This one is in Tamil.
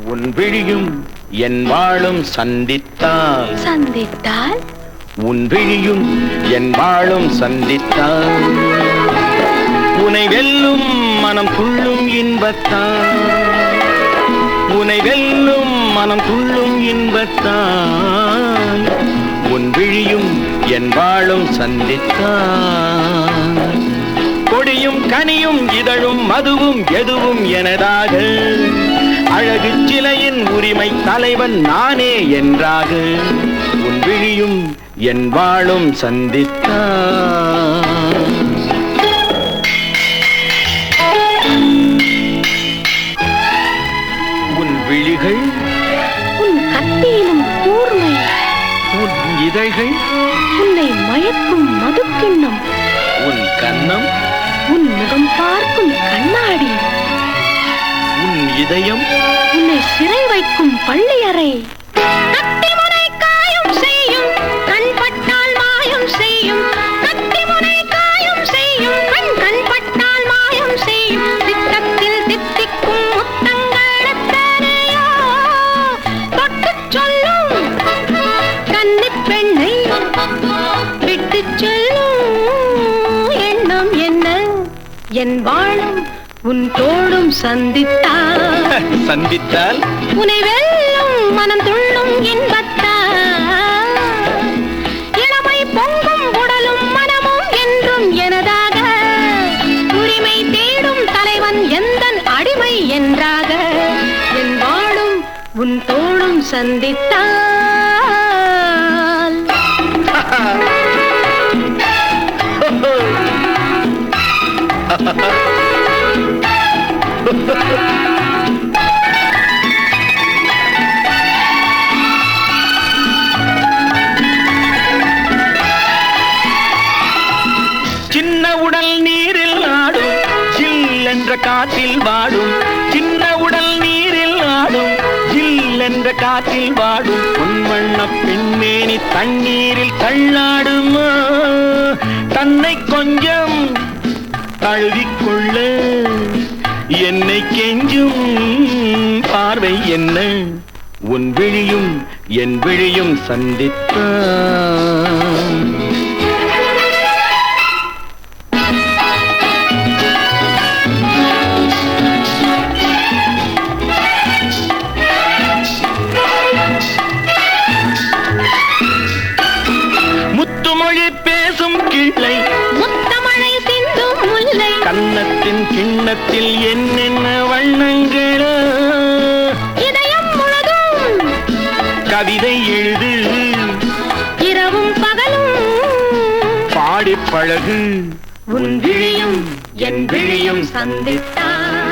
உன் விழியும் என் வாழும் சந்தித்தால் உன் விழியும் என் வாழும் சந்தித்தால் உனை வெல்லும் மனம் துள்ளும் இன்பத்தால் உனை வெல்லும் மனம் துள்ளும் இன்பத்தால் உன் விழியும் என் வாழும் சந்தித்தால் கொடியும் கனியும் இதழும் மதுவும் எதுவும் எனதாக அழகு சிலையின் உரிமை தலைவன் நானே என்றாக உன் விழியும் என் வாழும் சந்தித்தால் உன் விழிகள் உன் கத்தியிலும் கூர்மை உன் இதழ்கள் உன்னை மயக்கும் மதுக்கிண்ணம் உன் கன்னம் உன் முகம் பார்க்கும் கண்ணாடி உன் இதயம் உன்னை சிறை வைக்கும் பள்ளியறை கத்திமுனை காயம் செய்யும் கண் பட்டால் மாயம் செய்யும் கத்திமுனை காயம் செய்யும் கண் பட்டால் மாயம் செய்யும் சித்தத்தில் தித்திக்கும் முத்தங்கள் எத்தனையோ தொட்டுச் சொல்லும் கன்னிப் பெண்ணை விட்டுச் சொல்லும் எண்ணம் என்ன என் வாழும் உன் தோளும் சந்தித்தால் உனை வெல்லும் மனம் துள்ளும் இன்பத்தால் இளமை பொங்கும் உடலும் மனமும் என்றும் எனதாக உரிமை தேடும் தலைவன் எந்தன் அடிமை என்றாக என் வாழும் உன் தோளும் சந்தித்தால் சின்ன உடல் நீரில் ஆடும் ஜில் என்ற காற்றில் வாடும் சின்ன உடல் நீரில் ஆடும் ஜில் என்ற காற்றில் வாடும் பொன்வண்ண பெண்மேனி தண்ணீரில் தள்ளாடுமா தன்னை கொஞ்சம் தழுவிக்கொள்ள என்னை கெஞ்சும் பார்வை என்ன உன் விழியும் என் விழியும் சந்தித்தான் முத்துமொழி பேசும் கிள்ளை முத்தமழை சிந்தும் முல்லை கன்னத்தின் கிண்ணத்தில் என்னென்ன வண்ணங்களோ இதயம் முழுதும் கவிதை எழுது இரவும் பகலும் பாடி பழகு உன் விழியும் என் விழியும் சந்தித்தான்